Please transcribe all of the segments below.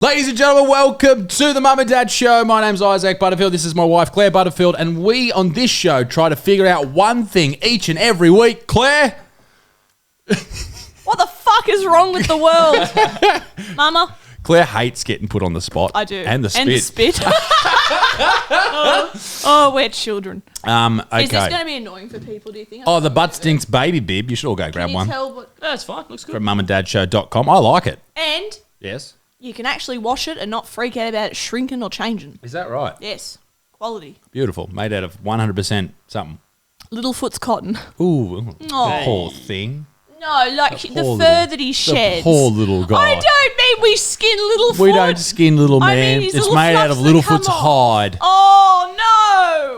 Ladies and gentlemen, welcome to the Mum and Dad Show. My name's Isaac Butterfield. This is my wife, Claire Butterfield. And we, on this show, try to figure out one thing each and every week. Claire? What the fuck is wrong with the world? Mama? Claire hates getting put on the spot. I do. And the spit. And the spit. oh, we're children. Okay. Is this going to be annoying for people, do you think? Oh, the Butt Stinks Baby Bib. You should all go grab Can you one. tell what... No, it's fine. Looks good. From mumanddadshow.com. I like it. And Yes. you can actually wash it and not freak out about it shrinking or changing. Is that right? Yes. Quality. Beautiful. Made out of 100% something. Littlefoot's cotton. Ooh. Aw. Poor thing. No, like the poor fur little- that he sheds. The poor little guy. I don't mean we skin Littlefoot. We don't skin little I man. mean, his It's little made out of fluffs that come Littlefoot's off. hide. Oh,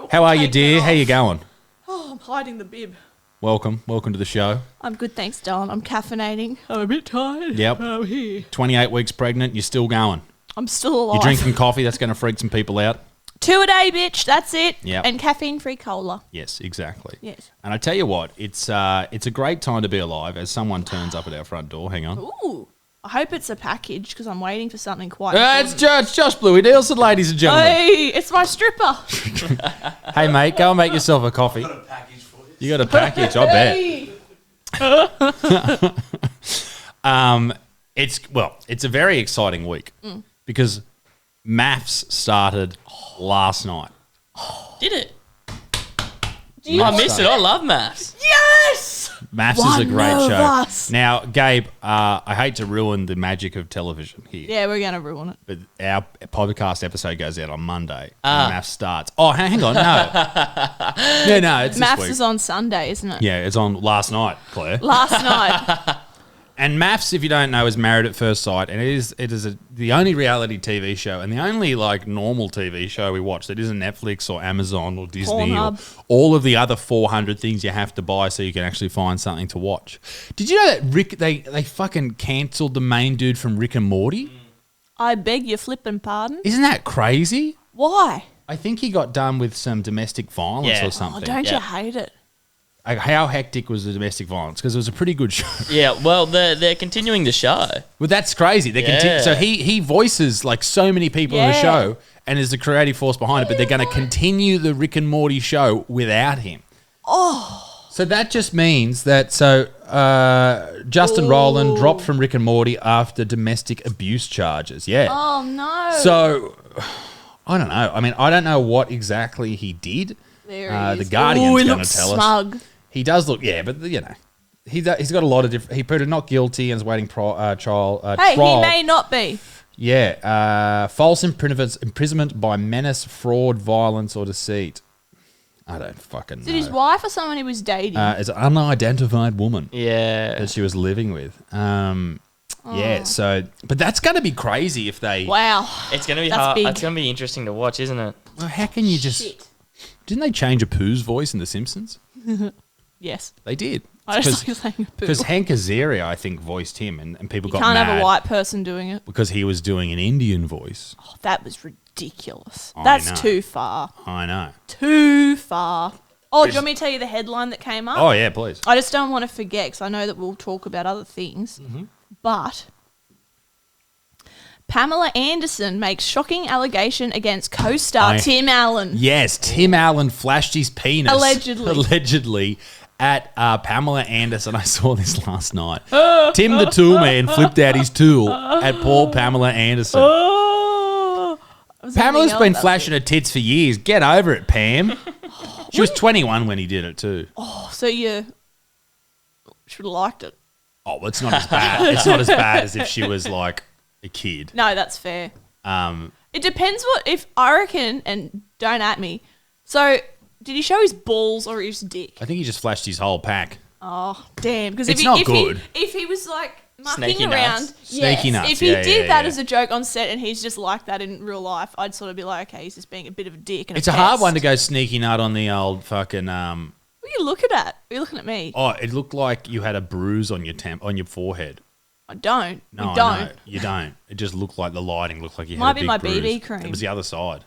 no. How are you, Take dear? that How you off. going? Oh, I'm hiding the bib. Welcome to the show. I'm good, thanks, darling. I'm caffeinating. I'm a bit tired. Yep. I'm here. 28 weeks pregnant, you're still going. I'm still alive. You're drinking coffee, that's going to freak some people out. 2 a day, bitch. That's it. Yep. And caffeine-free cola. Yes, exactly. Yes. And I tell you what, it's a great time to be alive as someone turns up at our front door. Hang on. Ooh. I hope it's a package because I'm waiting for something quite It's important. Josh Bluey Nielsen, ladies and gentlemen. Hey, it's my stripper. Hey, mate, go and make yourself a coffee. You got a package, I bet. Hey. It's a very exciting week because MAFS started last night. Did it? Do you I want missed it. I love maths. Yes! MAFS is a One great of show. us. Now, Gabe, I hate to ruin the magic of television here, Yeah, we're going to ruin it. but our podcast episode goes out on Monday. Ah. And MAFS starts. Oh, hang on, no. no, it's this Maths week. is on Sunday, isn't it? Yeah, it's on last night, Claire. Last night. And MAFS, if you don't know, is Married at First Sight, and it is the only reality TV show and the only like normal TV show we watch that isn't Netflix or Amazon or Disney Pornhub. or all of the other 400 things you have to buy so you can actually find something to watch. Did you know that Rick they fucking cancelled the main dude from Rick and Morty? I beg your flippin' pardon. Isn't that crazy? Why? I think he got done with some domestic violence Yeah. or Oh, something. don't Yeah. you hate it? Like, how hectic was the domestic violence? Because it was a pretty good show. Yeah, well, they're continuing the show. Well, that's crazy. They Yeah. So he voices like so many people in the Yeah. show and is the creative force behind it, but they're going to continue the Rick and Morty show without him. Oh. So that just means that Justin Rowland dropped from Rick and Morty after domestic abuse charges. Yeah. Oh, no. So I don't know. I mean, I don't know what exactly he did. There he The is. Guardian's Ooh, he going to looks tell us. smug. He does look, yeah, but you know, he's got a lot of different. He pleaded not guilty and is waiting trial. Hey, trial. he may not be. Yeah, false imprisonment by menace, fraud, violence, or deceit. I don't fucking know. Is it his wife or someone he was dating? It's an unidentified woman Yeah. that she was living with. Yeah, so, but that's going to be crazy if they. Wow. It's going to be That's hard. big. It's going to be interesting to watch, isn't it? Well, how can you just. Shit. Didn't they change Apu's voice in The Simpsons? Yes. They did. I just like saying poo. Because Hank Azaria, I think, voiced him, and people You got can't mad have a white person doing it. because he was doing an Indian voice. Oh, that was ridiculous. I That's know. too far. I know. Too far. Oh, do you want me to tell you the headline that came up? Oh, yeah, please. I just don't want to forget because I know that we'll talk about other things. Mm-hmm. But Pamela Anderson makes shocking allegation against co-star Tim Allen. Yes, Tim Allen flashed his penis. Allegedly. Allegedly at Pamela Anderson. I saw this last night. Tim the Tool Man flipped out his tool at poor Pamela Anderson. Oh, Pamela's been flashing her tits for years. Get over it, Pam. She was 21 when he did it too. Oh, so you should have liked it. Oh, well, it's not as bad. It's not as bad as if she was like a kid. No, that's fair. Um, It depends if I reckon, and don't at me. So, did he show his balls or his dick? I think he just flashed his whole pack. Oh, damn. Because It's not good. If he was like mucking Sneaky around, nuts. Sneaky yes, nuts, if he yeah, did yeah, that yeah. as a joke on set and he's just like that in real life, I'd sort of be like, okay, he's just being a bit of a dick. And It's a hard one to go sneaky nut on the old fucking. What are you looking at? Are you looking at me? Oh, it looked like you had a bruise on your on your forehead. I don't. No, I don't. I know. You don't. It just looked like the lighting looked like you Might had a be big my bruise. BB cream. It was the other side.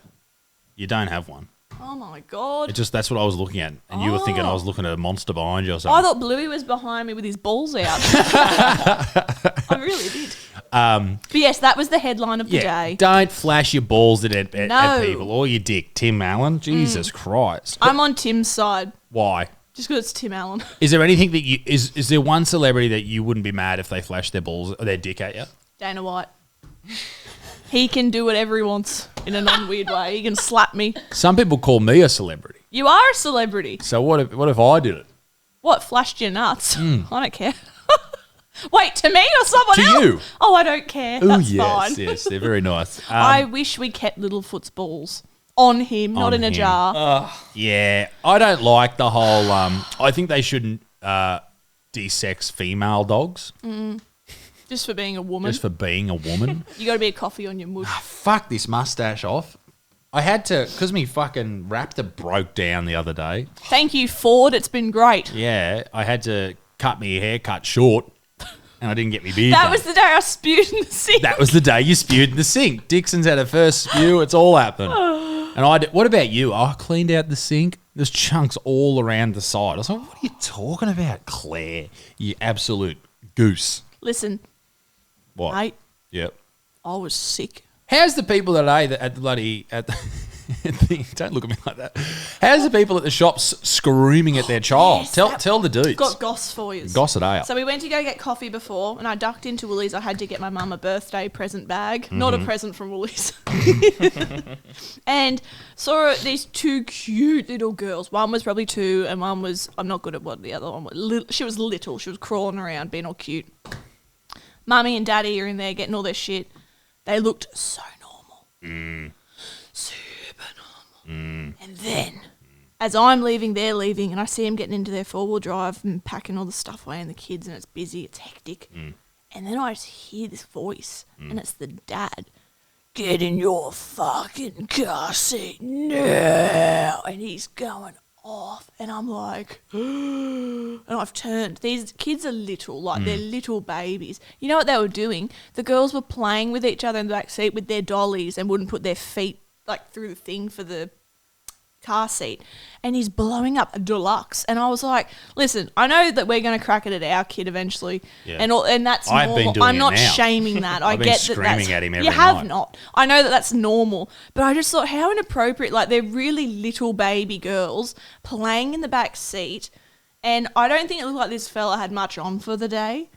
You don't have one. Oh my God. That's what I was looking at. And you were thinking I was looking at a monster behind you or I something. thought Bluey was behind me with his balls out. I really did. But yes, that was the headline of the day. Don't flash your balls at No. people or your dick. Tim Allen. Jesus Christ. I'm on Tim's side Why? just because it's Tim Allen. Is there anything that you... Is there one celebrity that you wouldn't be mad if they flashed their balls or their dick at you? Dana White. He can do whatever he wants in a non-weird way. He can slap me. Some people call me a celebrity. You are a celebrity. So what if I did it? What, flashed your nuts? I don't care. Wait, to me or someone To else? you. Oh, I don't care. Oh, That's yes, fine. yes. They're very nice. I wish we kept Littlefoot's balls on him, not On in a him. jar. Yeah, I don't like the whole. I think they shouldn't de-sex female dogs Just for being a woman. just for being a woman. You got to be a coffee on your mush. Fuck this mustache off. I had to because me fucking Raptor broke down the other day. Thank you, Ford. It's been great. Yeah, I had to cut my haircut short, and I didn't get my beard. That done. was the day I spewed in the sink. That was the day you spewed in the sink. Dixon's had her first spew. It's all happened. And what about you? I cleaned out the sink. There's chunks all around the side. I was like, what are you talking about, Claire? You absolute goose. Listen, What? mate, Yep. I was sick. How's the people today that at the bloody don't look at me like that. How's the people at the shops screaming at their child? Yes, tell the dudes. Got goss for you. Goss it out. So we went to go get coffee before, and I ducked into Woolies. I had to get my mum a birthday present bag, not a present from Woolies. And saw these two cute little girls. One was probably 2, and one was, I'm not good at what the other one was. She was little. She was crawling around, being all cute. Mummy and Daddy are in there getting all their shit. They looked so normal. Super normal. And then, as I'm leaving, they're leaving, and I see them getting into their 4-wheel drive and packing all the stuff away and the kids, and it's busy, it's hectic. And then I just hear this voice, and it's the dad. Get in your fucking car seat now. And he's going off, and I'm like, and I've turned. These kids are little, like they're little babies. You know what they were doing? The girls were playing with each other in the back seat with their dollies and wouldn't put their feet like through the thing for the car seat. And he's blowing up a deluxe, and I was like, listen, I know that we're going to crack it at our kid eventually, Yeah. and that's I've normal. been doing I'm it not now. shaming that. I I've been get that. screaming That's, at him every you have night. not. I know that that's normal, but I just thought how inappropriate. Like they're really little baby girls playing in the back seat, and I don't think it looked like this fella had much on for the day.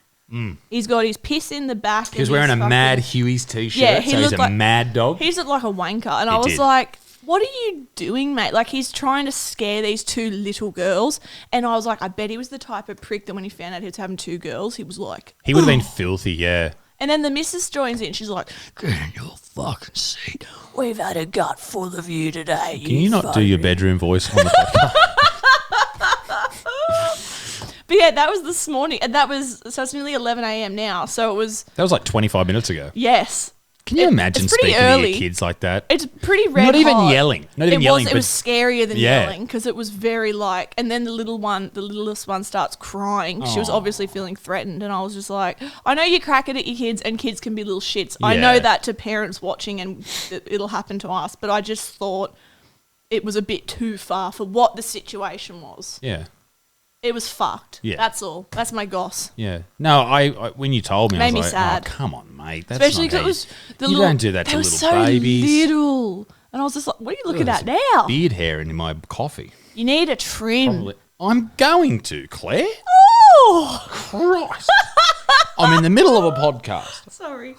He's got his piss in the back. He was and wearing a his Mad fucking- Huey's t-shirt, Yeah, he so he's looked a like- mad dog. He's looked like a wanker, and I He was did. like, what are you doing, mate? Like, he's trying to scare these 2 little girls, and I was like, I bet he was the type of prick that when he found out he was having 2 girls, he was like, He would have been filthy, yeah. and then the missus joins in, she's like, get in your fucking seat. We've had a gut full of you today. Can you not do your bedroom voice on the podcast? But yeah, that was this morning, and so it's nearly 11 a.m. now, so it was, That was like 25 minutes ago. yes. Can you imagine it's pretty speaking to early. your kids like that? It's pretty red Not even hot. yelling. Not even it yelling, Was, it but- was scarier than Yeah. yelling because it was very like, and then the littlest one starts crying. She was obviously feeling threatened, and I was just like, I know you crack it at your kids, and kids can be little shits. I know Yeah. that to parents watching, and it'll happen to us, but I just thought it was a bit too far for what the situation was. Yeah. It was fucked. Yeah. That's all. That's my goss. Yeah. No, I when you told me, I Made me was like, sad. oh, come on, mate. That's Especially not how because it was the you little. don't do that they to were little so babies. little, and I was just like, "What are you looking at now? Beard hair in my coffee. You need a trim." Probably. I'm going to, Claire. Oh, Christ. I'm in the middle of a podcast. sorry.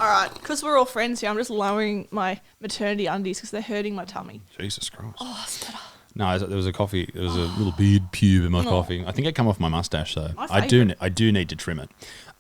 All right, because we're all friends here, I'm just lowering my maternity undies because they're hurting my tummy. Jesus Christ. Oh, it's better. No, there was a coffee. There was a little beard pube in my coffee. I think it come off my mustache, though. My I do need to trim it.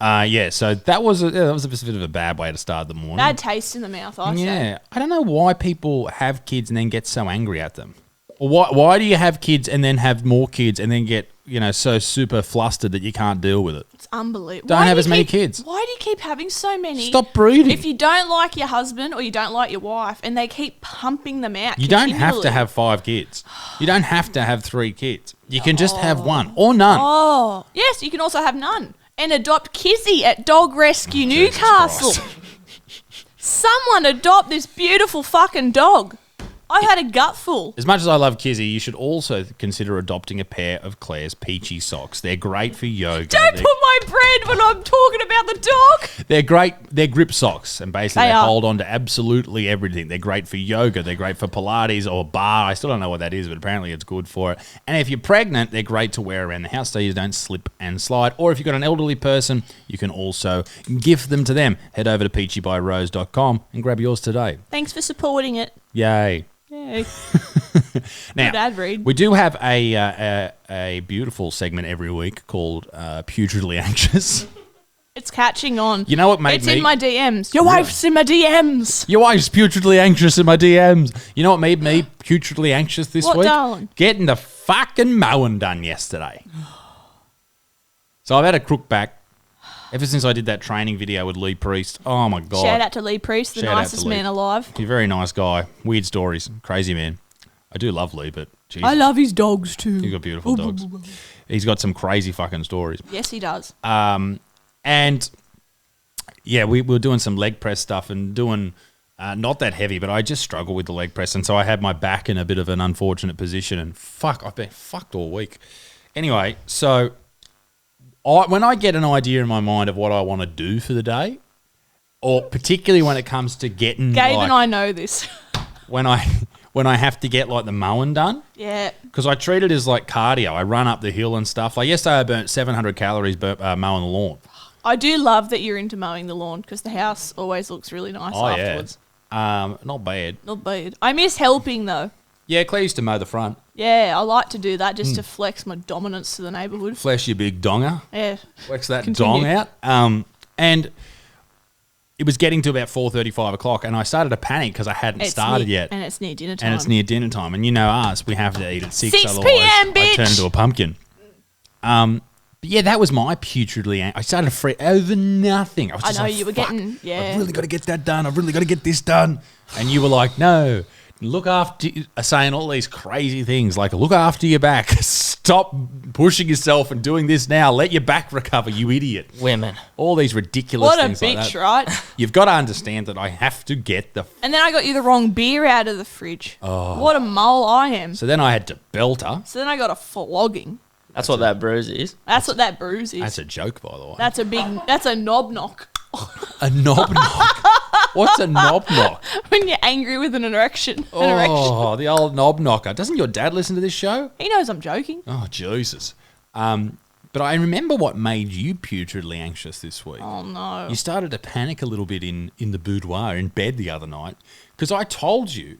Yeah. So that was a bit of a bad way to start the morning. Bad taste in the mouth, I say. Yeah, I don't know why people have kids and then get so angry at them. Or why do you have kids and then have more kids and then get so super flustered that you can't deal with it? It's unbelievable. Don't have as many kids. Why do you keep having so many? Stop breeding. If you don't like your husband or you don't like your wife and they keep pumping them out You don't have continually. to have 5 kids. You don't have to have 3 kids. You can just have 1 or none. Oh, yes, you can also have none. And adopt Kizzy at Dog Rescue Newcastle. Christ. Someone adopt this beautiful fucking dog. I've had a gutful. As much as I love Kizzy, you should also consider adopting a pair of Claire's Peachy socks. They're great for yoga. Don't put my bread when I'm talking about the dog. They're great. They're grip socks, and basically They they are. hold on to absolutely everything. They're great for yoga. They're great for Pilates or bar. I still don't know what that is, but apparently it's good for it. And if you're pregnant, they're great to wear around the house so you don't slip and slide. Or if you've got an elderly person, you can also gift them to them. Head over to peachybyrose.com and grab yours today. Thanks for supporting it. Yay. Yay. Now, Good ad read. we do have a beautiful segment every week called Putridly Anxious. It's catching on. You know what made It's me... in my DMs. Your wife's in my DMs. Your wife's putridly anxious in my DMs. You know what made me putridly anxious this What, week? darling? Getting the fucking mowing done yesterday. So I've had a crook back ever since I did that training video with Lee Priest. Oh my God. Shout out to Lee Priest, the Shout out to nicest Lee. man alive. He's a very nice guy. Weird stories. Crazy man. I do love Lee, but Jesus. I love his dogs too. He's got beautiful dogs. He's got some crazy fucking stories. Yes, he does. And yeah, we were doing some leg press stuff and doing not that heavy, but I just struggle with the leg press. And so I had my back in a bit of an unfortunate position and I've been fucked all week. Anyway, so when I get an idea in my mind of what I want to do for the day, or particularly when it comes to getting Gabe and I know this. when I have to get like the mowing done, Yeah. because I treat it as like cardio. I run up the hill and stuff. Like yesterday I burnt 700 calories mowing the lawn. I do love that you're into mowing the lawn because the house always looks really nice afterwards. Yeah. Not bad. Not bad. I miss helping though. Yeah, Claire used to mow the front. Yeah, I like to do that just to flex my dominance to the neighbourhood. Flex your big donger. Yeah. Flex that Continue. dong out. And it was getting to about 4:30, 5 o'clock, and I started to panic because I hadn't started yet. And it's near dinner time. And it's near dinner time. And you know us, we have to eat at 6, 6 otherwise p.m., I turn bitch. into a pumpkin. But yeah, that was my putridly... I started to fret over nothing. I was I just know, like, you were "Fuck, getting... Yeah. I've really got to get that done. I've really got to get this done. And you were like, no, look after... saying all these crazy things like, look after your back. Stop pushing yourself and doing this now. Let your back recover, you idiot. Women. All these ridiculous What a things like bitch, that. right? You've got to understand that I have to get the... And then I got you the wrong beer out of the fridge. Oh. What a mole I am. So then I had to belt her. So then I got a flogging. That's what that bruise is. That's what that bruise is. That's a joke, by the way. That's a knob knock. A knob knock. What's a knob knock? When you're angry with an erection. An erection. Oh, the old knob knocker. Doesn't your dad listen to this show? He knows I'm joking. Oh, Jesus. But I remember what made you putridly anxious this week. Oh, no. You started to panic a little bit in the boudoir, in bed the other night, because I told you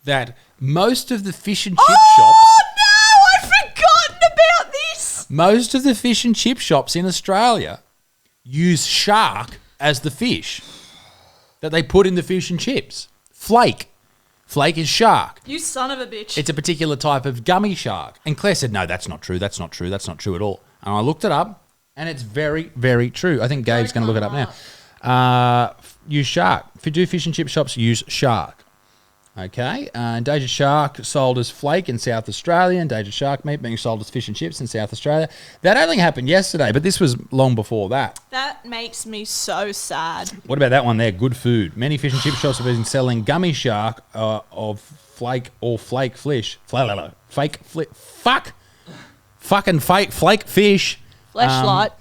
that most of the fish and chip shops... Oh, no! I've forgotten about this! Most of the fish and chip shops in Australia use shark as the fish that they put in the fish and chips. Flake. Flake is shark. You son of a bitch. It's a particular type of gummy shark. And Claire said, no, that's not true. That's not true. That's not true at all. And I looked it up, and it's very, very true. I think Gabe's going to look it up now. Use shark. If you do fish and chip shops, use shark. Okay. Endangered shark sold as flake in South Australia. Endangered shark meat being sold as fish and chips in South Australia. That only happened yesterday, but this was long before that. That makes me so sad. What about that one there? Good food. Many fish and chip shops have been selling gummy shark of flake or flake fish. Fake flake. Fuck. Fucking fake flake fish. Fleshlight.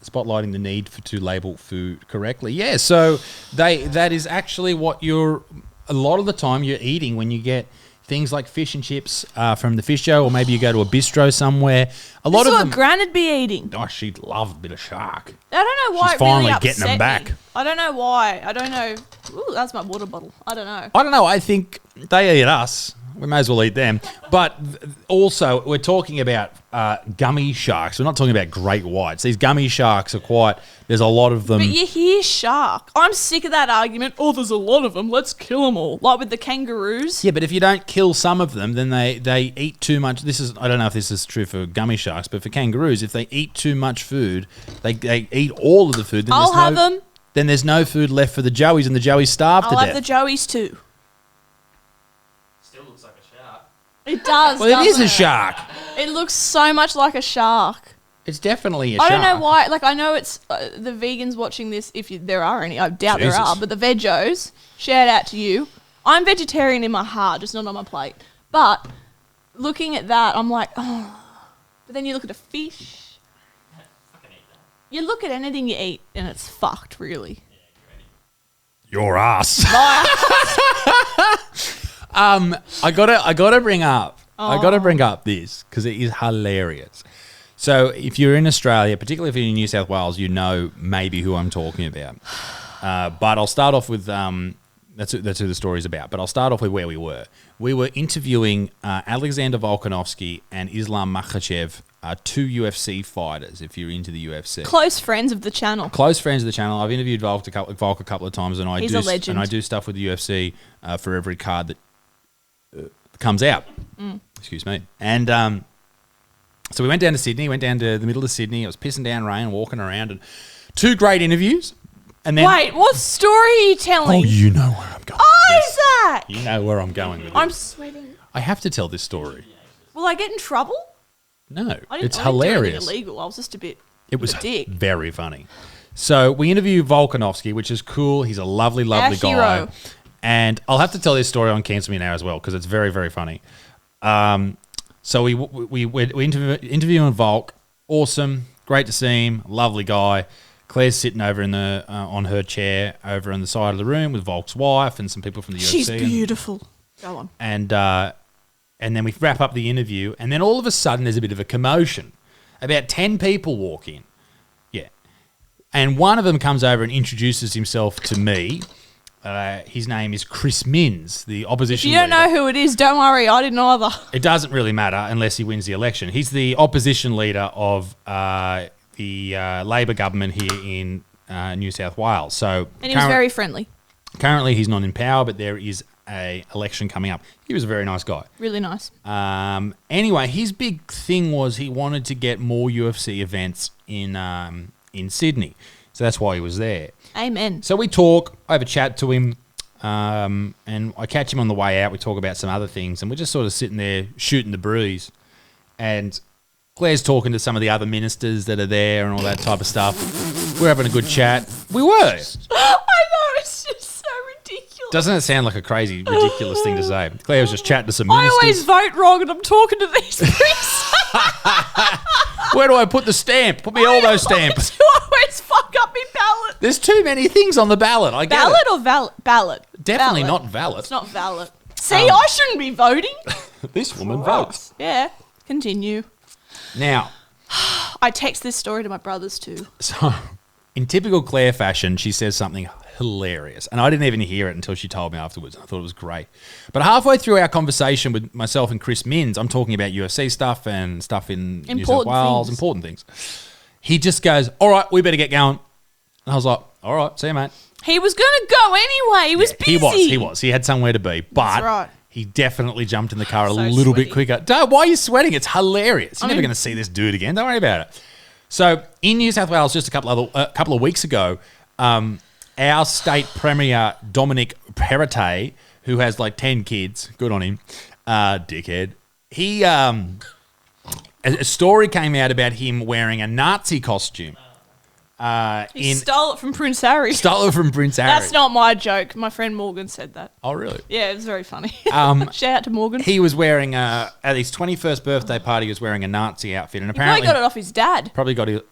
Spotlighting the need to label food correctly. Yeah, so that is actually what a lot of the time you're eating when you get things like fish and chips from the fish show, or maybe you go to a bistro somewhere. A lot This is of what them... Gran'd be eating. Oh, she'd love a bit of shark. I don't know why She's it really finally upset getting them back. me. I don't know why. I don't know. Ooh, that's my water bottle. I don't know. I don't know. I think they eat us. We may as well eat them. But also, we're talking about gummy sharks. We're not talking about great whites. These gummy sharks are quite... There's a lot of them. But you hear shark. I'm sick of that argument. Oh, there's a lot of them. Let's kill them all. Like with the kangaroos. Yeah, but if you don't kill some of them, then they eat too much. I don't know if this is true for gummy sharks, but for kangaroos, if they eat too much food, they eat all of the food. Then I'll have them. Then there's no food left for the joeys, and the joeys starve to I'll death. have the joeys too. Still looks like a shark. It does. Well, it is doesn't a shark. It looks so much like a shark. It's definitely a I shark. don't know why. Like, I know it's the vegans watching this, if there are any. I doubt there are. Jesus. But the vegos, shout out to you. I'm vegetarian in my heart, just not on my plate. But looking at that, I'm like, oh. But then you look at a fish. You look at anything you eat, and it's fucked, really. Your ass. I gotta bring up this because it is hilarious. So if you're in Australia, particularly if you're in New South Wales, you know maybe who I'm talking about. But I'll start off with that's who the story's about. But I'll start off with where we were. We were interviewing Alexander Volkanovski and Islam Makhachev, two UFC fighters. If you're into the UFC, Close friends of the channel. I've interviewed Volk a couple of times, and He's a legend. And I do stuff with the UFC for every card that comes out. Excuse me. And so we went down to Sydney. Went down to the middle of Sydney. It was pissing down rain, walking around, and 2 great interviews. And then, wait, what story are you telling? Oh, you know where I'm going. Isaac! You know where I'm going with it. I'm sweating. I have to tell this story. Will I get in trouble? No, I it's didn't hilarious. do anything illegal. I was just a bit. It was a dick. very funny. So we interview Volkanovski, which is cool. He's a lovely, lovely guy. Hero. And I'll have to tell this story on Cancel Me Now as well because it's very, very funny. So we interviewing Volk. Awesome. Great to see him. Lovely guy. Claire's sitting over in the on her chair over on the side of the room with Volk's wife and some people from the UFC. She's beautiful. Go on. And then we wrap up the interview, and then all of a sudden there's a bit of a commotion. About 10 people walk in. Yeah. And one of them comes over and introduces himself to me. His name is Chris Minns, the opposition leader. If you don't know who it is, don't worry. I didn't either. It doesn't really matter unless he wins the election. He's the opposition leader of the Labor government here in New South Wales. So and he was very friendly. Currently, he's not in power, but there is a election coming up. He was a very nice guy. Really nice. Anyway, his big thing was he wanted to get more UFC events in Sydney. So that's why he was there. Amen. So we talk, I have a chat to him, and I catch him on the way out. We talk about some other things, and we're just sort of sitting there shooting the breeze. And Claire's talking to some of the other ministers that are there and all that type of stuff. We're having a good chat. We were. I know, it's just so ridiculous. Doesn't it sound like a crazy, ridiculous thing to say? Claire was just chatting to some ministers. I always vote wrong and I'm talking to these priests. Where do I put the stamp? Put me all those stamps. I always fuck up my ballot. There's too many things on the ballot. I get Ballot it. or ballot? Definitely Ballot. not valid. It's not valid. See, I shouldn't be voting. This woman votes. Yeah, continue. Now, I text this story to my brothers too. so in typical Claire fashion, she says something hilarious. And I didn't even hear it until she told me afterwards. I thought it was great. But halfway through our conversation with myself and Chris Minns, I'm talking about UFC stuff and stuff in New South Wales, important things. He just goes, all right, we better get going. And I was like, all right, see you, mate. He was going to go anyway. He was busy. He was. He had somewhere to be. But That's right. he definitely jumped in the car a So little sweaty. bit quicker. Why are you sweating? It's hilarious. You're never going to see this dude again. Don't worry about it. So in New South Wales, just a couple of weeks ago, our state premier, Dominic Perrottet, who has like 10 kids, good on him, dickhead, he a story came out about him wearing a Nazi costume. He stole it from Prince Harry. Stole it from Prince Harry. That's not my joke. My friend Morgan said that. Oh, really? Yeah, it was very funny. Shout out to Morgan. He was wearing, at his 21st birthday party, he was wearing a Nazi outfit. And He probably apparently got it off his dad. Probably got it.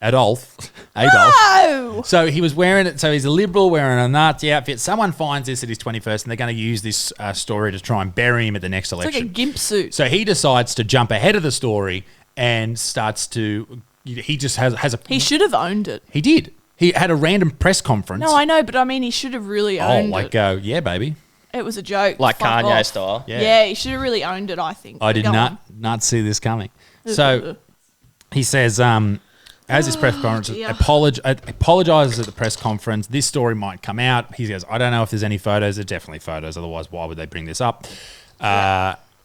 Adolf. No! So he was wearing it. So he's a liberal wearing a Nazi outfit. Someone finds this at his 21st and they're going to use this story to try and bury him at the next It's election. like a gimp suit. So he decides to jump ahead of the story and starts to... He just has a... He should have owned it. He did. He had a random press conference. No, I know, but I mean, he should have really owned it. Yeah, baby. It was a joke. Like Fuck Kanye off. style. Yeah, he should have really owned it, I think. I did Go not see this coming. So he says, as his press conference, dear. apologizes at the press conference. This story might come out. He goes, I don't know if there's any photos. There's definitely photos. Otherwise, why would they bring this up?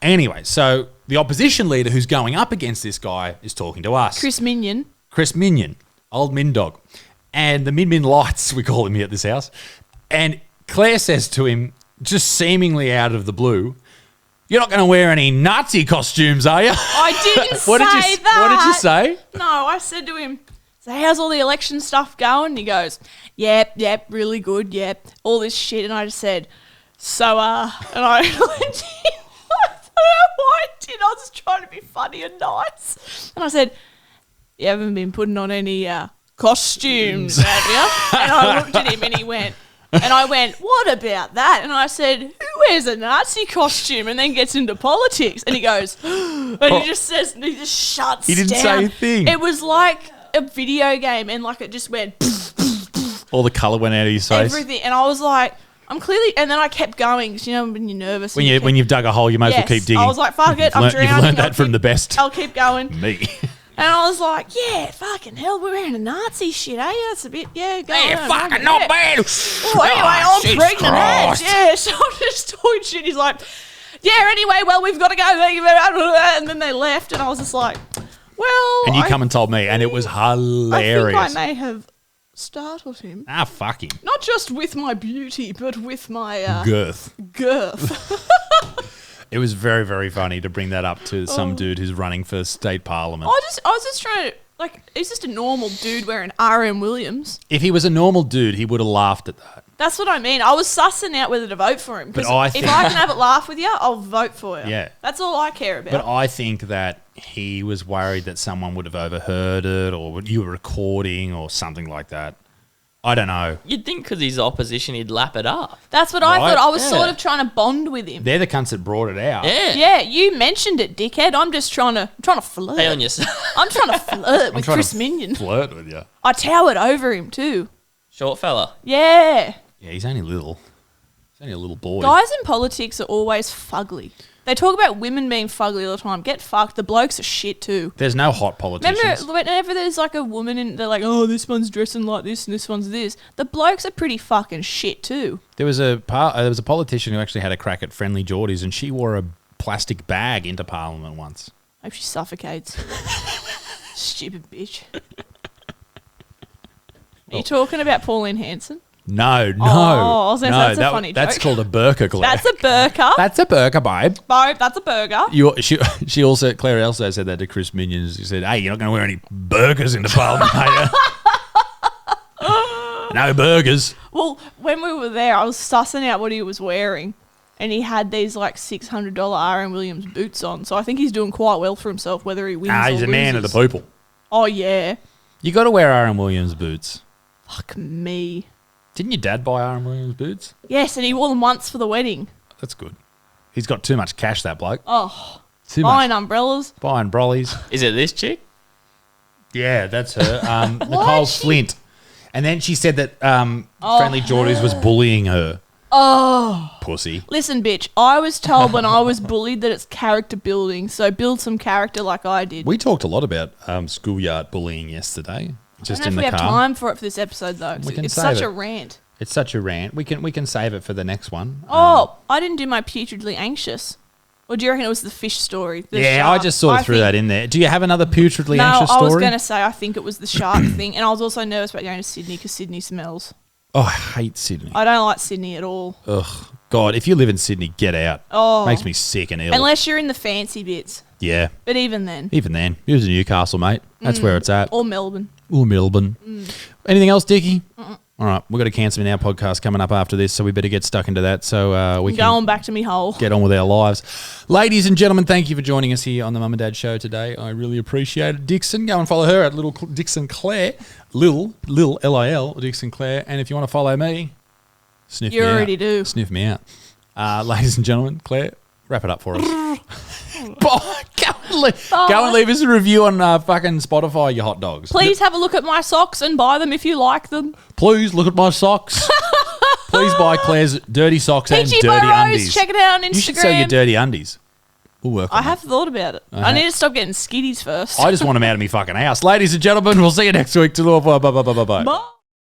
Anyway, so the opposition leader who's going up against this guy is talking to us. Chris Minion. Chris Minion, old Min Dog. And the Min Lights, we call him here at this house. And Claire says to him, just seemingly out of the blue, you're not going to wear any Nazi costumes, are you? I didn't What say did you, that. What did you say? No, I said to him, So how's all the election stuff going? And he goes, yep, really good, yep, all this shit. And I just said, and I went in. I don't know why I did. I was just trying to be funny and nice. And I said, you haven't been putting on any costumes, have you? And I looked at him and he went, and I went, what about that? And I said, who wears a Nazi costume and then gets into politics? And he goes, and he just says, he just shuts down. He didn't say a thing. It was like a video game and like it just went, All the colour went out of his face. everything. And I was like, I'm clearly, and then I kept going because, you know, when you're nervous. When you've dug a hole, you might as well keep digging. I was like, fuck it, I'm drowning. You've learned that from the best. I'll keep going. Me. And I was like, yeah, fucking hell, we're wearing a Nazi shit, eh? That's a bit, go on. Fucking not bad. Oh, anyway, I'm Jesus pregnant, Christ. yeah. So I'm just talking shit. He's like, yeah, anyway, well, we've got to go. Thank you very much. And then they left, and I was just like, well. And you come and told me, and it was hilarious. I think I may have startled him. Ah, fuck him. Not just with my beauty, but with my Girth. girth. It was very, very funny to bring that up to some dude who's running for state parliament. I was just trying to, like, he's just a normal dude wearing R.M. Williams. If he was a normal dude, he would have laughed at that. That's what I mean. I was sussing out whether to vote for him. Because But I if think- I can have it laugh with you, I'll vote for you. Yeah. That's all I care about. But I think that he was worried that someone would have overheard it or you were recording or something like that. I don't know. You'd think because he's opposition, he'd lap it up. That's what I Right? thought. I was Yeah. sort of trying to bond with him. They're the cunts that brought it out. Yeah. Yeah, you mentioned it, dickhead. I'm just trying to flirt. Hey on yourself. I'm trying to flirt with trying Chris to Minion. Flirt with you. I towered over him too. Short fella. Yeah. Yeah, he's only little. He's only a little boy. Guys in politics are always fugly. They talk about women being fugly all the time. Get fucked. The blokes are shit too. There's no hot politicians. Remember whenever there's like a woman and they're like, oh, this one's dressing like this and this one's this. The blokes are pretty fucking shit too. There was a politician who actually had a crack at Friendly Geordies, and she wore a plastic bag into Parliament once. Hope she suffocates. Stupid bitch. Are you talking about Pauline Hanson? No. Oh, I was gonna say, no, that's a funny that's joke. called a burqa, Claire. That's a burqa. That's a burqa, babe. Bo, that's a burger. She also, Claire also said that to Chris Minions. She said, hey, you're not going to wear any burqas into Parliament, are you? No burgers. Well, when we were there, I was sussing out what he was wearing. And he had these like $600 R.M. Williams boots on. So I think he's doing quite well for himself, whether he wins or He's a man of the loses. people. Oh, yeah. You got to wear R.M. Williams boots. Fuck me. Didn't your dad buy R.M. Williams boots? Yes, and he wore them once for the wedding. That's good. He's got too much cash, that bloke. Oh, Too buying much. umbrellas. Buying brollies. Is it this chick? Yeah, that's her. Nicole Flint. And then she said that Friendly Geordies was bullying her. Oh. Pussy. Listen, bitch, I was told when I was bullied that it's character building, so build some character like I did. We talked a lot about schoolyard bullying yesterday. Just I don't in know the if we car. have time for it for this episode, though. We can It's save such it. a rant. It's such a rant. We can save it for the next one. Oh, I didn't do my putridly anxious. Or do you reckon it was the fish story? The Yeah, shark? I just sort of threw think- that in there. Do you have another putridly No, anxious I story? was going to say I think it was the shark thing. And I was also nervous about going to Sydney because Sydney smells. Oh, I hate Sydney. I don't like Sydney at all. Ugh. God, if you live in Sydney, get out. Oh. Makes me sick and ill. Unless you're in the fancy bits. Yeah. But even then. Even then. It was Newcastle, mate. That's where it's at. Or Melbourne. Or Melbourne. Anything else, Dickie? All right. We've got a Cancer in our podcast coming up after this, so we better get stuck into that so we can Going back to me hole. get on with our lives. Ladies and gentlemen, thank you for joining us here on the Mum and Dad Show today. I really appreciate it. Dixon, go and follow her at Little Dixon Claire. Lil, L-I-L, Dixon Claire. And if you want to follow me, sniff You me out. already do. Sniff me out. Ladies and gentlemen, Claire, wrap it up for us. Bye. Go and leave us a review on fucking Spotify, you hot dogs. Please have a look at my socks and buy them if you like them. Please look at my socks. Please buy Claire's dirty socks and Peachy dirty Burrows, undies. check it out on Instagram. You should sell your dirty undies. We'll work on I that. have thought about it. I need to stop getting skitties first. I just want them out of me fucking house. Ladies and gentlemen, we'll see you next week. Bye. Bye.